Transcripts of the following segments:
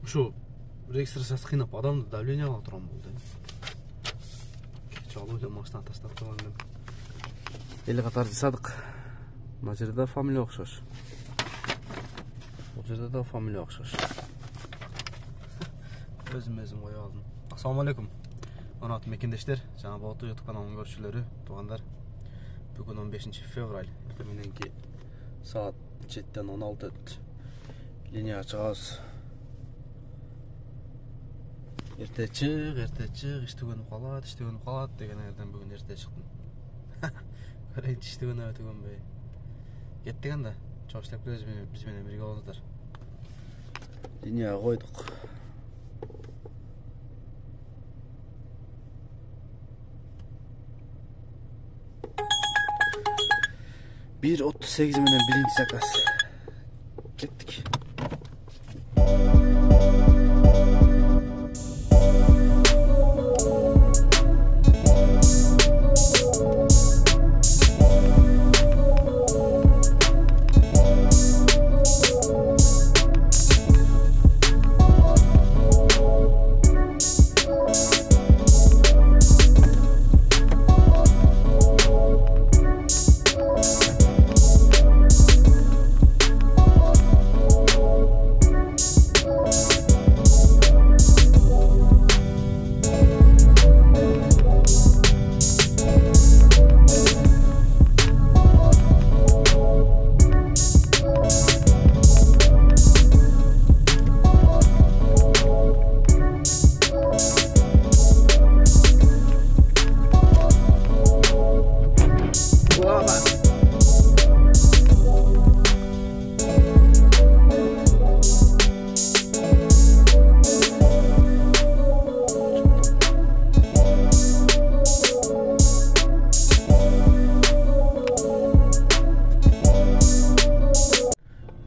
Ошо регистрациясы кыйнап адамды давление ала турган болду. Чалуу эле машина таштап койгон элем. Эл катар жасадык. Мына жерде фамилия окшош. Бул жерде да фамилия окшош. Өзүм коюп алдым. Ассаламу алейкум. Урматтуу мекендештер, жана болоту YouTube каналынын көрүүчүлөрү, туугандар. Бүгүн 15 февраль. Мененки саат 7-ден 16 линияга чыгабыз. Эрте чык, иштегөнүп калат деген жерден бүгүн эрте чыктым. Көрөйүнчү иштегөнү өтөгөнбөй. Кеттик анда. Чоң иштеп келебиз, биз менен бирге болуңуздар. Линияга койдук. Bir 38 менен биринчи заказ. Кеттик.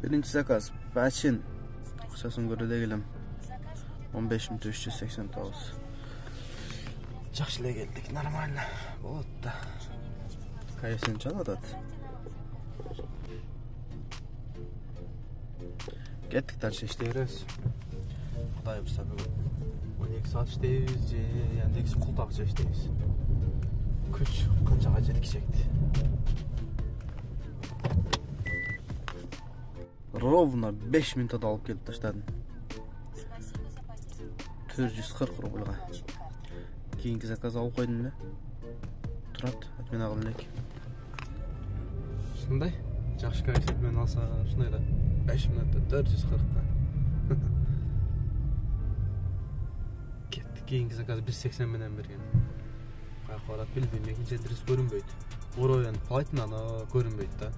Birinci zakaz, Bachin. Akçaсын görüde gelem. 15.389. Жақшылай келдік, нормально. Болады да. Кайсын çaladat. Кеттік дальше іштей береміз. Құдай бұрса бүгін 12 saat іштейбіз, ендегісі құлтақ іштейбіз. Күч қаншаға жеткішекті. Ровно 5 минутта алып келіп таштадым. 440 рубльға. Кейінгі заказ алып қойдым да. Тұрат, мен ағыл елек. Шындай? Жақшы коэффициентмен алса, шындай да 5 минутта 440-қа. Кетті, кейінгі заказ 180 менен берген. Қайқы барат білбеймін, екінші адрес көрінбейді. Ороян платинаны көрінбейді да.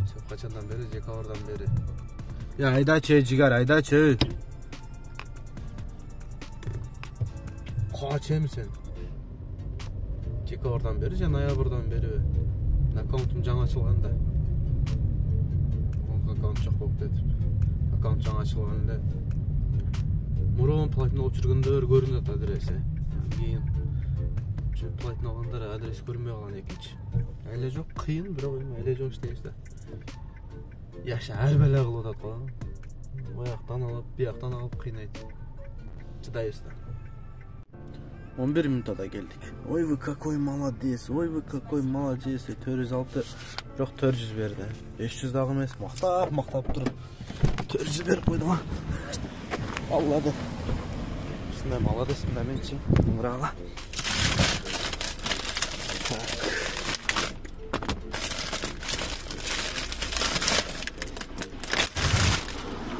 Söp kaçandan beri, Cekavar'dan beri. Ya aydaçı, cigar aydaçı. Kaç misin? Cekavar'dan beri, Noyabr'dan beri. Akkauntum жаңа açılganda. Akkauntum çok bok dedi. Akkauntum жаңа açılganda. Мурон платин алып жүргөндөр көрүнөт адресі. Кийин платин алгандар адрес көрүнбөй калган экинчи. Эле жок, кыйын, бирок эле жок иштейбиз да. Яша ар бала кылып атат го. Ояктан алып, бияктан алып кыйнайт. Чыдайбыз да. 11 минутта келдик. Ой вы какой молодец, ой вы какой молодец. 406, жок 400 берди. 500 дагы эмес, мактап туруп 400 берип койдум а. Аллады. Ушундай молодец да менчи. Мурала.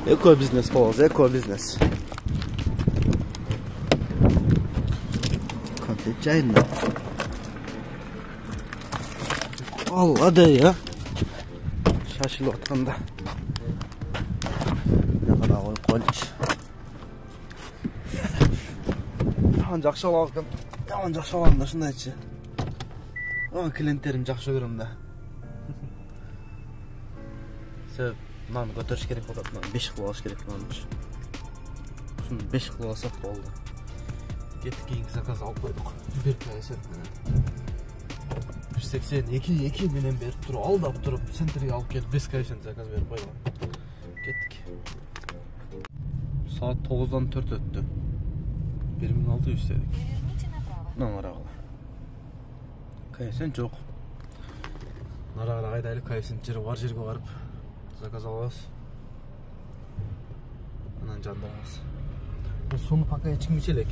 Eko biznes boluz, eko biznes. Kontent yayında. Allah de ya. Şaşılıp atkanda. Ne kadar koyup koymuş. Ancak şalalgın. Ancak şalalgın da şunday içi. Ama klientlerim жақсы көрөм да. Себеп мынаны көтөрүш керек болот, мынаны 5 кылып алыш керек болмуш. Шуну 5 кылып алсак болду. Кеттик, кийинки заказ алып койдук. Бир кайсет менен. 182 менен берип туруп, алдап туруп, центрге алып келип 5 кайсет заказ берип койгон. Кеттик. Saat 9'dan 4 öttü. 1600 dedik. Narağla. Kaysen çok. Narağla qaydaylı kaysen jeri var жерге барып заказ алабыз. Анан жандабыз. Суну пока ичким ичелек.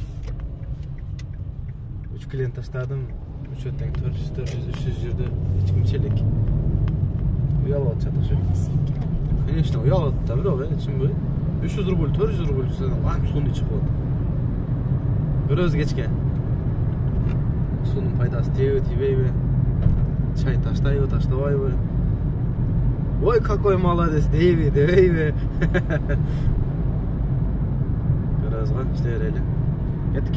3 клиент таштадым. 3 өттен 400-300 жерде ичким ичелек. Уялып атышат ошо. Конечно, уялып атты, бирок ичинбей. 300 рубль, 400 рубль жусадан кантип сууну ичип коет. Бирөөз кечке. Суунун пайдасы тийби, тийбейби? Чай таштайбы, таштабайбы? Ой, какой молодец, дейби, дебейби? Бирөөзгө иштей берели. Кеттик.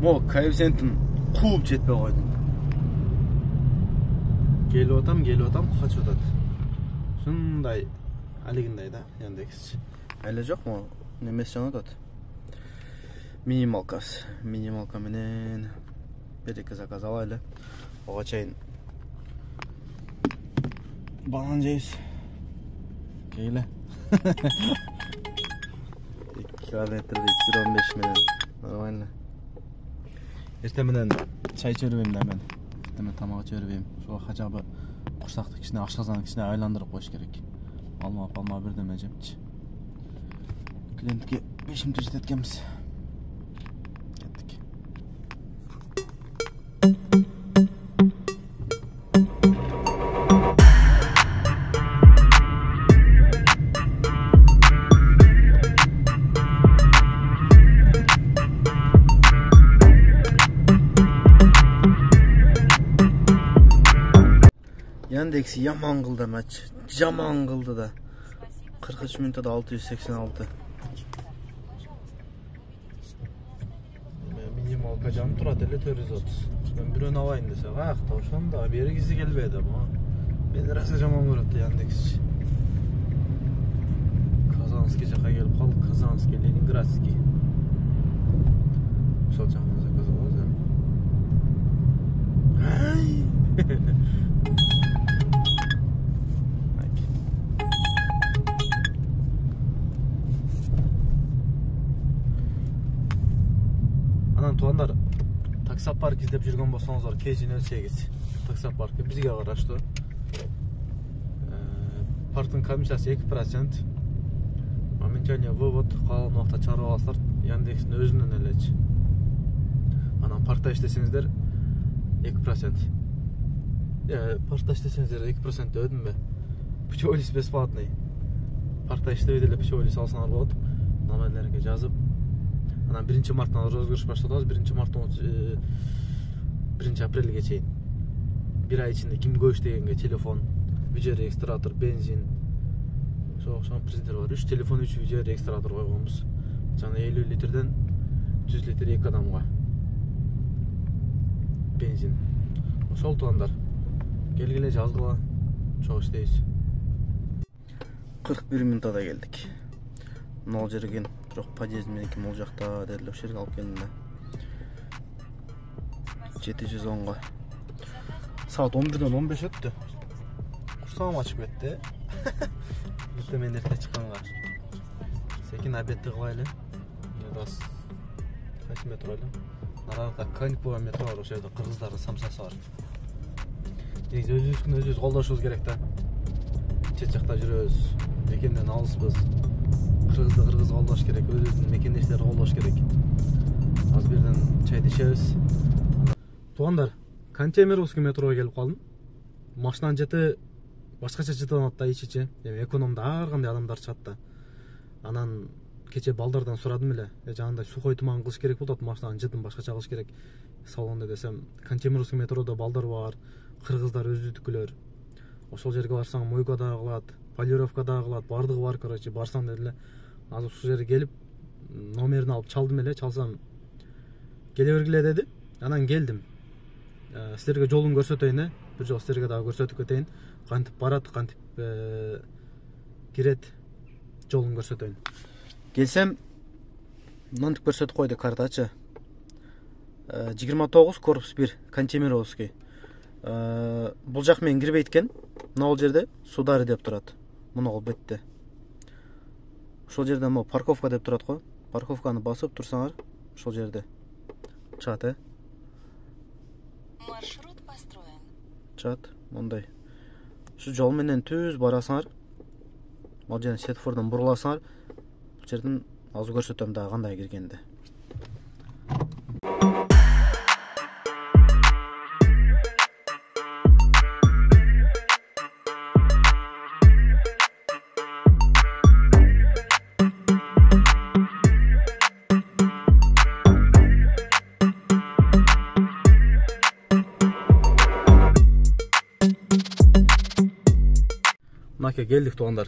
Mo коэффициентин кууп жетпей койдум. Келип атам, качып атат. Шундай алигиндай да, Яндекс. Эле жок му? Немеси жана атат. Минималка менен бир-эки заказ алайлы. Ого чейин банан жейбиз. Келе. 2 километр 1.15 менен. Нормально. Эртең менен чай чөөрбөйм да мен. Эртең менен тамак чөөрбөйм. Ошо хажабы курсакты кичине ашказаны кичине айландырып коюш керек. Алма бирдеме жепчи. Клиентке 5 минут жететкенбиз. Кеттик. Яндекс яман кылды матч. Жаман кылды да. 43 минутта 686. Минималка жан турат эле 430. Мен бирөөнү алайын десе, каякта ошондо бергиси келбеди мо. Мен раса жаман көрөт Яндекс. Казанский жака келип калдык, Казанский, Ленинградский. Ошол жагынан заказ алабыз. Тугандар, таксопарк издеп жүргөн болсоңуздар, Кежин өлчегиз. Таксопаркы бизге караштуу. Парктын комиссиясы 2%. Моментальный вывод, калган убакта чыгарып аласыздар, Яндекстин өзүнөн элечи. Анан паркта иштесеңиздер 2%. Паркта иштесеңиздер 2% өдүнбү? Пчелис бесплатный. Паркта иштебейт эле пчелис алсаңар болот. Номерлерге жазып. Анан 1 марттан розыгрыш баштадыбыз. 1 марттан 1 апрелге чейин. 1 ай ичинде ким көп иштегенге телефон, видео регистратор, бензин. Ошол презентер бар. 3 телефон, 3 видео регистратор койгонбуз. Жана 50 литрден 100 литр 2 адамга. Бензин. Ошол тугандар. Келгиле жазгыла. Чоң иштейбиз. 41 минутада келдик. Нол жерген, бирок подъезд меники могул жакта дедиле, ошол жерге алып келдим да. 710го. Саат 11ден 15 өттү. Курсагым ачып кетти. Эртең менен эрте чыкканга. Секин обедти кылайлы. Газ кайсы метро эле? Наракта Каникова метро бар, ошол жерде кыргыздардын самсасы бар. Өзүбүздүн өзүбүз колдошубуз керек да. Чет жакта жүрөбүз, мекенден алыспыз. Кыргыз колдош керек, өзүбүздүн мекендештерди колдош керек. Азыр бирден чайды ичебиз. Тугандар, Кантемировский метрого келип калдым. Машинанын жети башкача жытылат да ичи. Эми экономдо ар кандай адамдар чат да. Анан кече балдардан сурадым эле. Жанагындай сухой туман кылыш керек болот, машинанын жытын башкача кылыш керек. салонда десем, Кантемировский метрода балдар бар, кыргыздар өздүкүлөр. Ошол жерге барсаң мойкада кылат, полировкада кылат, бардыгы бар, короче, барсаң дедиле. Азыр ушул жерге келип, номерин алып чалдым эле, чалсам келе бергиле деди. Анан келдим. Силерге жолун көрсөтөйүн, бир жол силерге дагы көрсөтүп кетейин. Кантип барат, кантип кирет, жолун көрсөтөйүн. Келсем, мынтип көрсөтүп койду картачы. 29 корпус 1 Кантемировский. Бул жак менен кирбейт экен. Могул жерде Судары деп турат. Мунагыл бетте. Ошол жерде мо парковка деп турат го. Парковканы басып турсаңар, ошол жерде чат, Маршрут построен. Чат, мондай. Шу жол менен түз барасыңар. Ал жерден светофордон буруласыңар. Бул жерден азыр көрсөтөм дагы кандай киргенди. Мынаке келдик туугандар.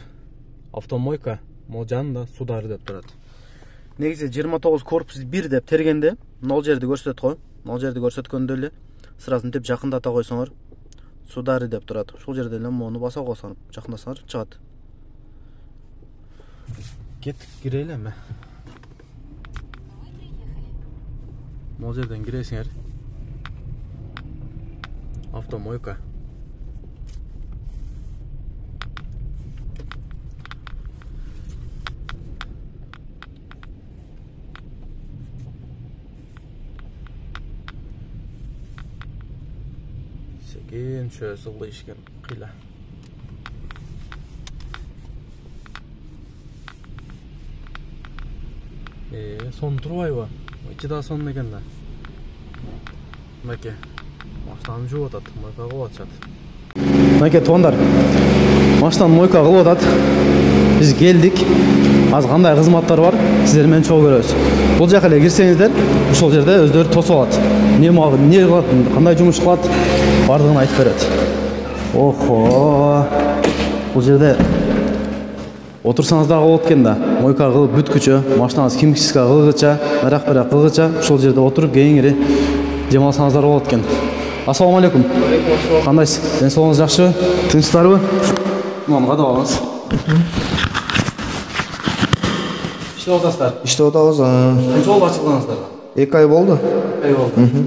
Автомойка, могул жанында Судары деп турат. Негизи 29 корпус 1 деп тергенде, могул жерди көрсөтөт го. Могул жерди көрсөткөндө эле сразу мынтип жакындата койсоңор, Судары деп турат. Ошол жерде эле мону баса койсоңор, жакындасаңар чыгат. Кеттик, кирели эми. Могул жерден киресиңер. Автомойка. Sekin şöyle sıllı işken kıyla. Son turvay va. İçi daha son neken da. Meke. Maçtan juu atat, moyka kılıp atışat. Meke tuğanдар. Maçtan moyka kılıp atat. Biz geldik. Az qanday kızmatlar var, sizler meni çok görөбүз. Бул жака эле кирсеңиздер, ушул жерде өздөрү тосуп алат. Не кылат, кандай жумуш кылат, бардыгын айтып берет. Охо. Бул жерде отурсаңыз дагы болот экен да. Мойка кылып бүткүчө, машинаңыз химчиска кылгыча, нарак-барак кылгыча, ушул жерде отуруп кеңири дем алсаңыздар болот экен. Ассаламу алейкум. Кандайсыз? Ден соолугуңуз жакшыбы? Тынчсыздарбы? Муну кадап алыңыз. İşte odasılar. İşte odamız. Kaç oldu açıklanızlar? 2 ay oldu.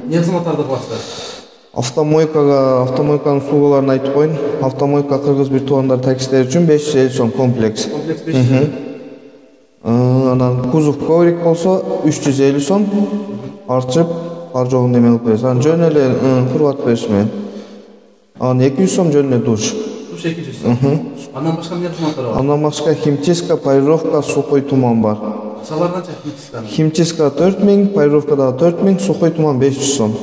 Ne hizmetlerdi kılasızlar? Автомойканын суугаларын айтып коюн. Автомойка кыргыз бир туугандар таксилер үчүн 550 сом комплекс. Комплекс 550. Анан кузов коврик болсо 350 сом. Арчып, ар жогун неме кылып бересиз. Анан жөн эле кургатып беришмен. Анан 200 сом жөн эле душ. Душ 200 сом. Андан башка эмне хизматтар бар? Андан башка химчистка, полировка, сухой туман бар. Акчалар канча химчистканын? Химчистка 4000, полировка да 4000, сухой туман 500 сом.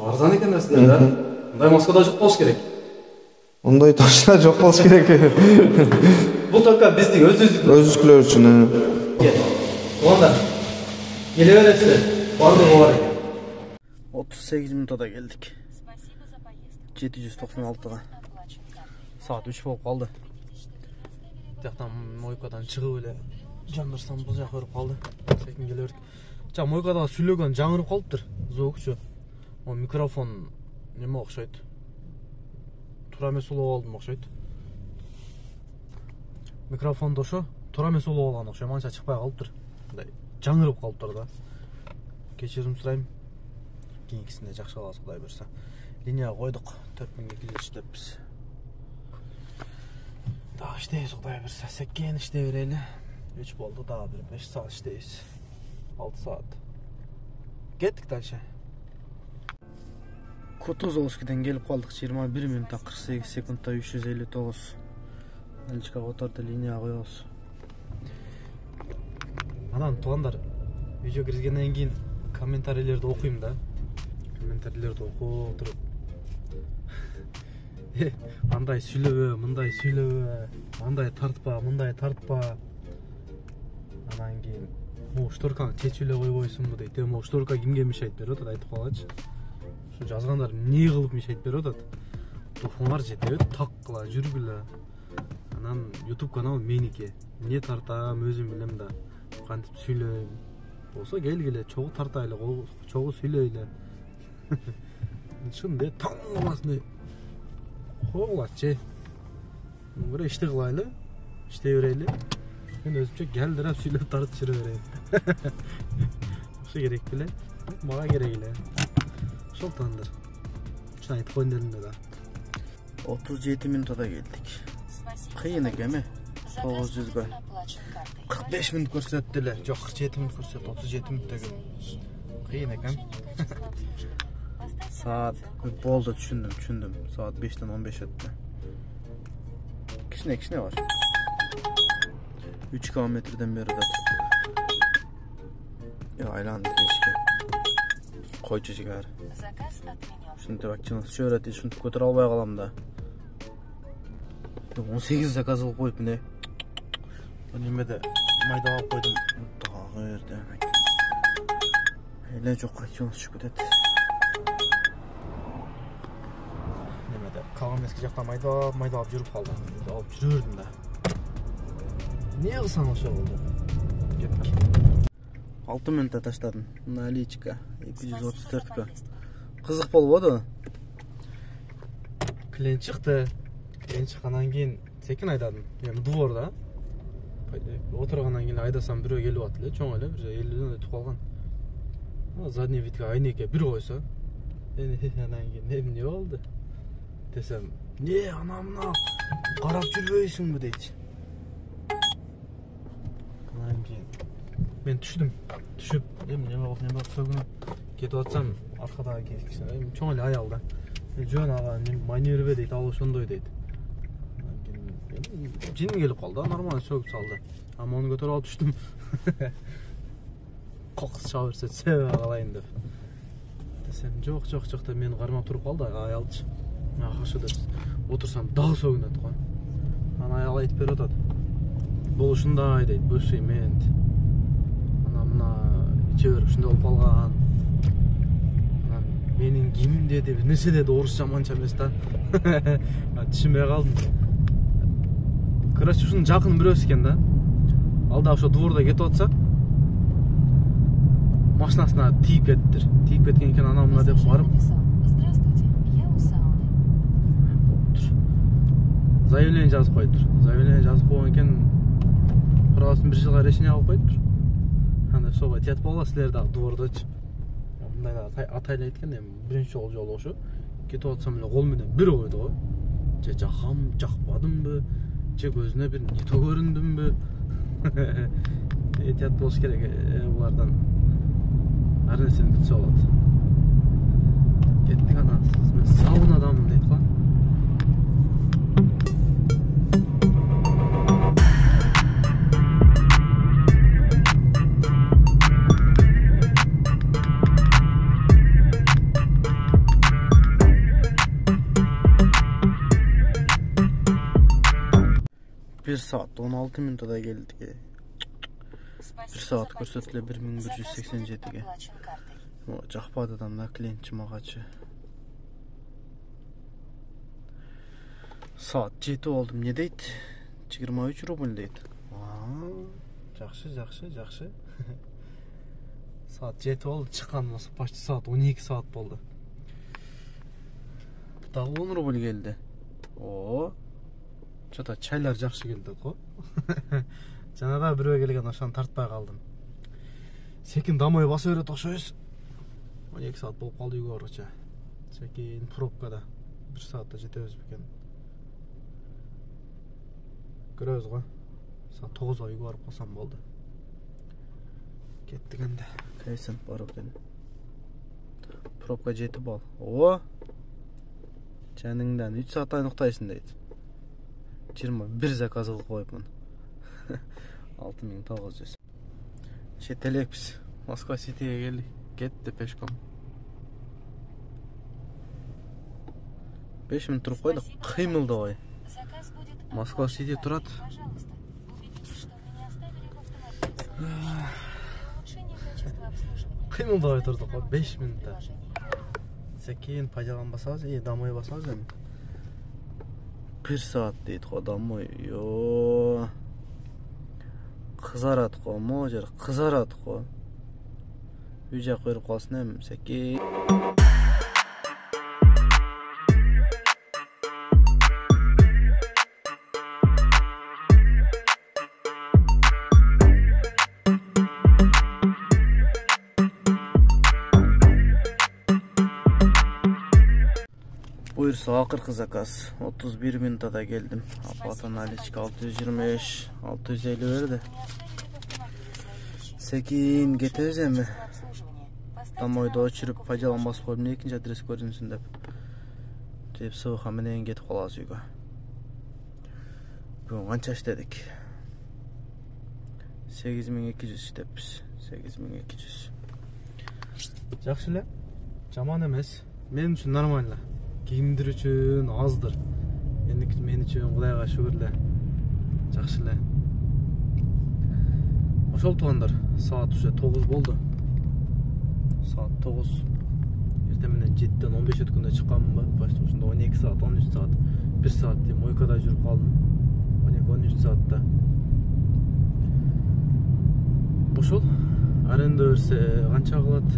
Арзан экен сиздер да. Мындай Москвада жок болуш керек. Ондай точно жок болуш керек. Бул только биздин өзүбүздүклөр үчүн. Туугандар, келе бересиздер. Бардыгы бар экен. 38 минутада келдик. 796-га. Saat 3 болуп калды. Тияктан мойкадан чыгып эле жандырсам бул жака көрүп калды. Секин келе бердик. Жа мойкада сүйлөгөн жаңырып калыптыр. Звукчу. О микрофон неме окшойт. Туура эмес улап алдым окшойт. Микрофонду ошо туура эмес улап алган окшойт. Манча чыкпай калыптыр. Мындай жаңырып калыптыр да. Кечирим сурайм. Кийинкисинде жакшы кылабыз Кудай буйрса. Линия койдук. 4200 иштеппиз. Daha işteyiz Kuday birse. Sekken işte vereli. 3 oldu daha bir 5 saat işteyiz. 6 saat. Gittik dальше. Kutuzovski'den gelip kaldık 21 minutta 48 sekundda 359. Elçika oturdu lineye koyuyoruz. Anan tuğanlar video kirgenden keyin kommentariylerde okuyayım da. Kommentariylerde okup oturup андай сүйлөбө, мындай сүйлөбө, андай тартпа, мындай тартпа. Анан кийин, "Могу шторканы чечип эле койбойсуңбу" дейт. "Могу шторка кимге мешайт" деп атат, айтып калгачы. Şu жазгандар эмне кылып мишет берип атат. Телефондар жетебет, таккыла, жүргүлө. Анан YouTube канал меники. Эмне тартам, өзүм билем да. Кантип сүйлөйм. Болсо келгиле, чогуу тартайлы, чогуу сүйлөйлү. Шундай таң каласың. Хоолачы. Бир ишти кылайлы, иштей берели. Мен өзүмчө келдиреп сүйлөп тартып жүрө берейин. Ошо керек беле? Мага керек эле. Ошолтондур. Шуну айтып коеюн дедим да. 37 минутта келдик. Кыйын экен э? 900га. 45 минут көрсөттү эле. Жок, 47 минут көрсөттү. 37 минутта келдик. Кыйын экен. Saat boldu düşündüm. Saat 5'ten 15 öttü. Kişine var. 3 kilometreden beri de. Ya aylandı keşke. Koycu çıkar. Şimdi bak canım şöyle şunu götür albay kalam da. 18 zakaz alıp koyup ne? Önüme de mayda alıp koydum. Daha yerde. Öyle çok kaçıyoruz şu kadar. Kalgam eski жактан майдалап жүрүп калдым. Алып жүрдүм да. Не кылсаң ошо болду. Кеттик. 6 минутта таштадым. Наличка 234 ка. Кызык болбоду? Клиент чыкты. Клиент чыккандан кийин секин айдадым. Эми дворда. Отургандан кийин айдасам бирөө келип атты эле, чоң эле, бир 50ден өтүп калган. Задний видке айнеке бир койсо. Андан кийин эмне болду? Desem, ne anamına qarab жүрбөйсүңбү дейт. Анан кийин мен түшүп, эмне болуп сөгүнүп кетип атсам, аркадагы киши чоң эле аял да. Жөн ага, маневрбе дейт, ал ошондой дейт. Анан кийин жин келип калды, нормально сөгүп салды. Ама аны көтөрүп алып түштүм. Кокус чыга берсе сөөгө калайын деп. Десем, жок деп мени кармап туруп калды, аялчы. Акыршыда отурсам дагы сөгүнөт го. Анан аял айтып берип атат. Бул ушундай дейт, бывший мент. Анан мына иче берип ушундай болуп калган. Анан менин ким деди, бир нерсе деди, орусча манча эмес да. Түшүнбөй калдым. Короче, ушунун жакын бирөөсү экен да. Ал да ошо дворда кетип атса, машинасына тийип кетиптир. Тийип кеткен экен, анан мына деп барып заявление жазып коюптур. Заявление жазып койгон экен, правосын 1 жылга решение алып коюптур. Анда ошого тиятып алгыла силер дагы двордочу. Мындай да атайлы айткан, эми биринчи жолу ошо. Кетип атсам эле кол менен бир койду го. Же жакам, жакпадымбы? Же көзүнө бир не то көрүндүмбү? Этият болуш керек булардан. Ар нерсени күтсө болот. Кеттик анан. Мен саунадамын дейт го. Bir saat 16 minutda geldik. 1 saat көрсөтүлө 1187-ге. Жакпадыдан да клиентчи магачы. Saat 7 oldu. Ne deyt? 23 rubl deyt. Жакшы. Saat 7 oldu. Çıkan nasıl? Почти saat 12 saat oldu. Daha 10 rubl geldi. Oo. Çota çaylar жакшы келди го. Жана да бирөө келген ошону тартпай калдым. Секин домой баса берет окшойбуз. 12 saat болуп калды үйгө баргыча. Секин пробкада 1 saatта жетебиз бекен. Көрөбүз го. Saat 9 үйгө барып калсам болду. Кеттик энди. Кайсын барып экен. Пробка жетип ал. О. Жаныңдан 3 saat уктайсың дейт. 21 заказ кылып коюпмун. 6900. Шетелекпиз. Москва Ситиге келдик. Кетти пешком. 5 минут туруп койдук. Кыймылдабай. Москва Сити турат. Кыймылдабай турдук го 5 минутта. Sekin pajalan basabыз, домой басабыз эми. 1 saat дейт го домой. Yo. Кызарат го, могу жер кызарат го. Үй жак көрүп калсын эми, Секи. Buyursa akırkı zakaz. 31 minutada geldim. Apatın наличка 625, 650 verdi. Sekin кетебиз эми. Домойдо очуруп пажалан басып коюп экинчи адрес көрүнсүн деп. Сыбыха менен кетип калабыз үйгө. Бүгүн канча иштедик? 8200 иштеппиз. 8200. Жакшы эле. Жаман эмес. Мен үчүн нормально. Кийимдер үчүн аздыр. Мен үчүн Кудайга шүгүр эле. Жакшы эле. Ошол туугандар, саат уже 9 болду. Saat 9. Ertemenden 7'den 15 ötkünde çıkanmın var. Başta uçunda 12 saat, 13 saat. 1 saat diyeyim. Oykada жүрүп kaldım. 12-13 saatte. Ошол. Arenda verse kança kılat?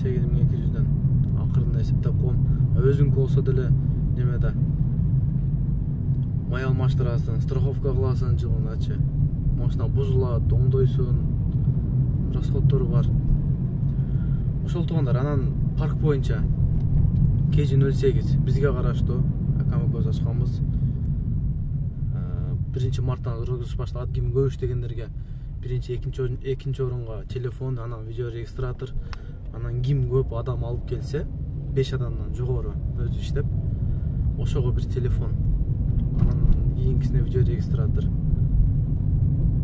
8200'den. Akırında esiptep koyum. Özünkü olsa dele nemede. May almaştırasın, страховка kılasın жылына чы. Машина buzulат, оңдойсун. Расходтору бар. Ошол туугандар, анан парк боюнча Кежин 08 бизге караштуу акама көз ачканбыз. 1 марттан жүргүзүш башталат. Ким көп иштегендерге 1-2 орунга телефон, анан видео регистратор, анан ким көп адам алып келсе 5 адамдан жогору өзү иштеп, ошого бир телефон, анан кийинкисине видео регистратор.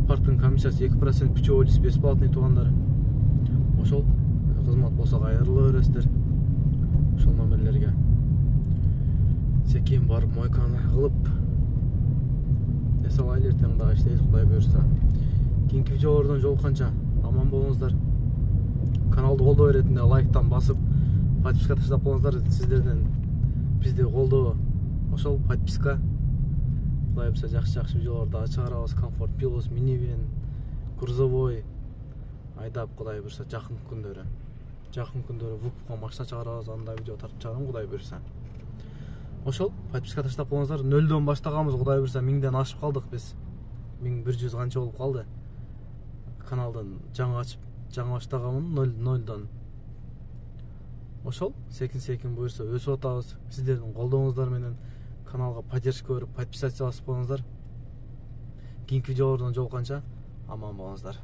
Парктын комиссиясы 2% пичёлис бесплатный туугандар. Ошол кызмат болсо кайрыла бересиздер. Ошол номерлерге. Секин барып мойканы кылып эсалайлы эртең дагы иштейбиз, Кудай буйрса. Кийинки видеолордон жолукканча аман болуңуздар. Каналды колдоо беретинде лайктан басып, подписка таштап коюңуздар. Сиздерден бизди колдоо. Ошол подписка. Кудай буйрса жакшы видеолорду дагы чыгарабыз. Комфорт Plus, минивен, грузовой айдап, Кудай буйрса жакын күндөрү ВУКка машина чыгарабыз, анда видео тартып чыгарам, Кудай буйрса. Ошол подписка таштап коюңуздар. 0дон баштаганбыз, Кудай буйрса 1000ден ашып калдык биз. 1100 канча болуп калды. Каналдын жаңы ачып, жаңы баштаганмын 0дон. Ошол секин буйрса өсүп атабыз. Сиздердин колдооңуздар менен каналга поддержка берип, подписаться басып коюңуздар. Кийинки видеолордон жолукканча аман болуңуздар.